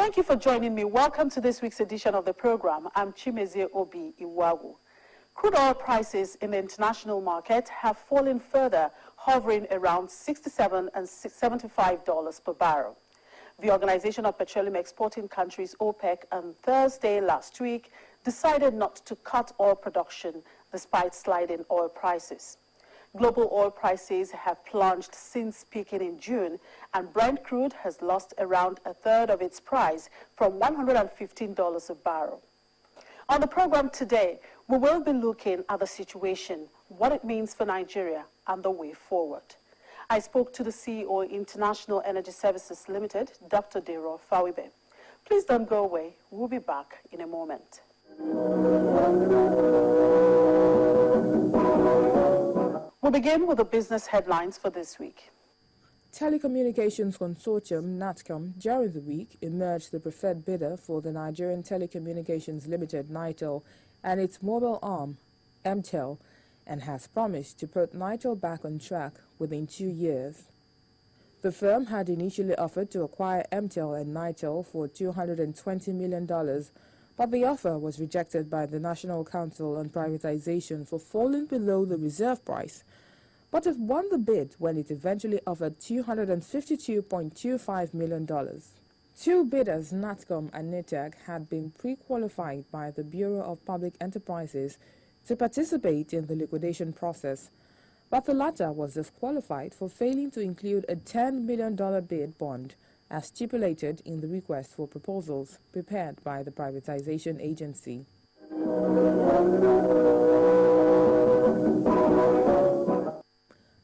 Thank you for joining me. Welcome to this week's edition of the program. I'm Chimezie Obi Iwagu. Crude oil prices in the international market have fallen further, hovering around $67 and $75 per barrel. The Organization of Petroleum Exporting Countries, OPEC, on Thursday last week decided not to cut oil production despite sliding oil prices. Global oil prices have plunged since peaking in June, and Brent crude has lost around a third of its price from $115 a barrel. On the program today, we will be looking at the situation, what it means for Nigeria, and the way forward. I spoke to the CEO of International Energy Services Limited, Dr. Diran Fawibe. Please don't go away. We'll be back in a moment. We'll begin with the business headlines for this week. Telecommunications Consortium, NATCOM, during the week emerged the preferred bidder for the Nigerian Telecommunications Limited, NITEL, and its mobile arm, MTEL, and has promised to put NITEL back on track within 2 years. The firm had initially offered to acquire MTEL and NITEL for $220 million, but the offer was rejected by the National Council on Privatization for falling below the reserve price. But it won the bid when it eventually offered $252.25 million. Two bidders, NATCOM and NETAG, had been pre-qualified by the Bureau of Public Enterprises to participate in the liquidation process, but the latter was disqualified for failing to include a $10 million bid bond as stipulated in the request for proposals prepared by the privatization agency.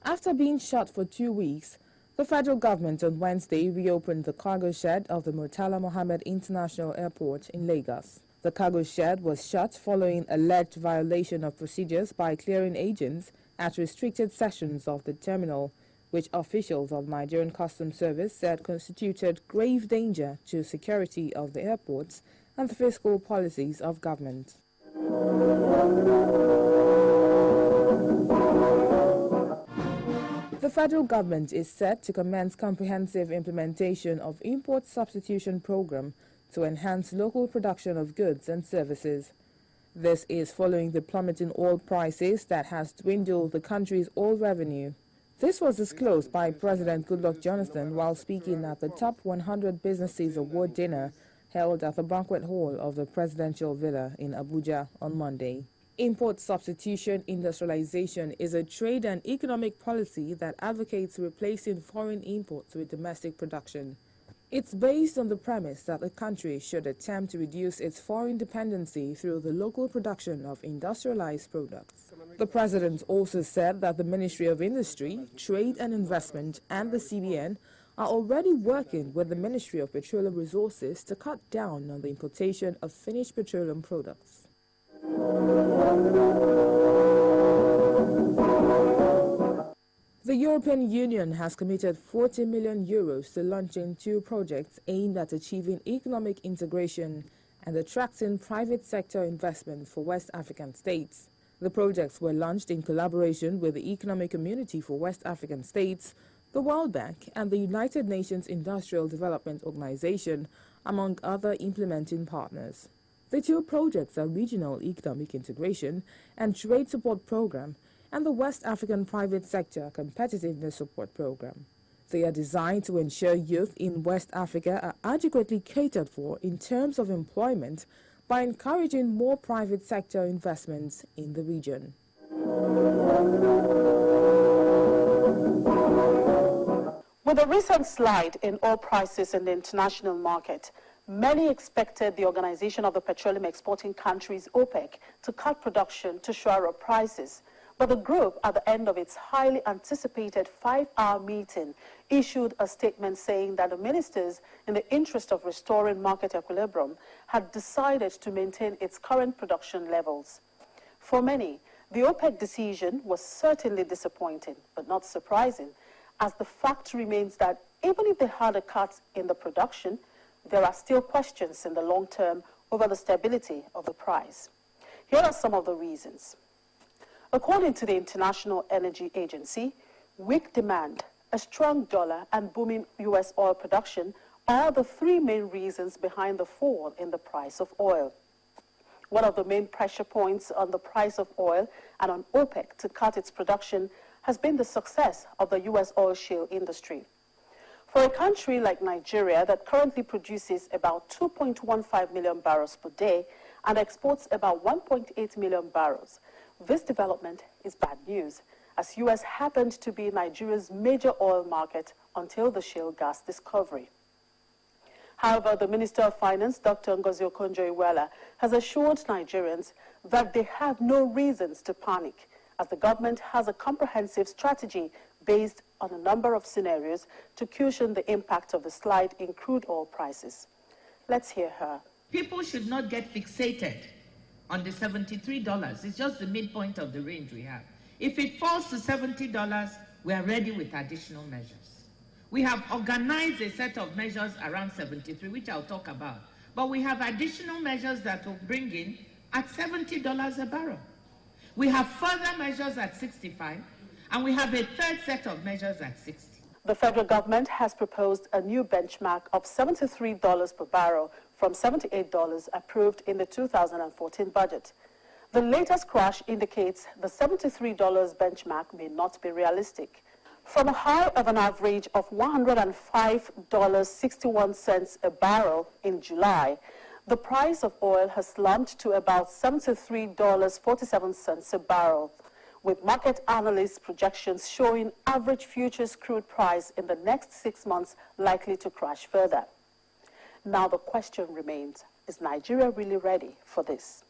After being shut for 2 weeks, the federal government on Wednesday reopened the cargo shed of the Murtala Mohammed International Airport in Lagos. The cargo shed was shut following alleged violation of procedures by clearing agents at restricted sections of the terminal, which officials of Nigerian Customs Service said constituted grave danger to security of the airports and the fiscal policies of government. The federal government is set to commence comprehensive implementation of import substitution program to enhance local production of goods and services. This is following the plummeting oil prices that has dwindled the country's oil revenue. This was disclosed by President Goodluck Jonathan while speaking at the Top 100 Businesses Award dinner held at the banquet hall of the Presidential Villa in Abuja on Monday. Import substitution industrialization is a trade and economic policy that advocates replacing foreign imports with domestic production. It's based on the premise that the country should attempt to reduce its foreign dependency through the local production of industrialized products. The president also said that the Ministry of Industry, Trade and Investment and the CBN are already working with the Ministry of Petroleum Resources to cut down on the importation of finished petroleum products. The European Union has committed €40 million to launching 2 projects aimed at achieving economic integration and attracting private sector investment for West African states. The projects were launched in collaboration with the Economic Community for West African States, the World Bank, and the United Nations Industrial Development Organization, among other implementing partners. The 2 projects are Regional Economic Integration and Trade Support Program and the West African Private Sector Competitiveness Support Program. They are designed to ensure youth in West Africa are adequately catered for in terms of employment by encouraging more private sector investments in the region. With the recent slide in oil prices in the international market, many expected the Organization of the Petroleum Exporting Countries, OPEC, to cut production to shore up prices. But the group, at the end of its highly anticipated 5-hour meeting, issued a statement saying that the ministers, in the interest of restoring market equilibrium, had decided to maintain its current production levels. For many, the OPEC decision was certainly disappointing, but not surprising, as the fact remains that even if they had a cut in the production, there are still questions in the long term over the stability of the price. Here are some of the reasons. According to the International Energy Agency, weak demand, a strong dollar, and booming U.S. oil production are the three main reasons behind the fall in the price of oil. One of the main pressure points on the price of oil and on OPEC to cut its production has been the success of the U.S. oil shale industry. For a country like Nigeria that currently produces about 2.15 million barrels per day and exports about 1.8 million barrels, this development is bad news, as U.S. happened to be Nigeria's major oil market until the shale gas discovery. However, the Minister of Finance, Dr. Ngozi Okonjo-Iweala, has assured Nigerians that they have no reasons to panic, as the government has a comprehensive strategy based on a number of scenarios to cushion the impact of the slide in crude oil prices. Let's hear her. People should not get fixated on the $73. It's just the midpoint of the range we have. If it falls to $70, we are ready with additional measures. We have organized a set of measures around 73, which I'll talk about. But we have additional measures that will bring in at $70 a barrel. We have further measures at 65, and we have a third set of measures at 60. The federal government has proposed a new benchmark of $73 per barrel from $78 approved in the 2014 budget. The latest crash indicates the $73 benchmark may not be realistic. From a high of an average of $105.61 a barrel in July, the price of oil has slumped to about $73.47 a barrel, with market analysts' projections showing average futures crude price in the next 6 months likely to crash further. Now the question remains, is Nigeria really ready for this?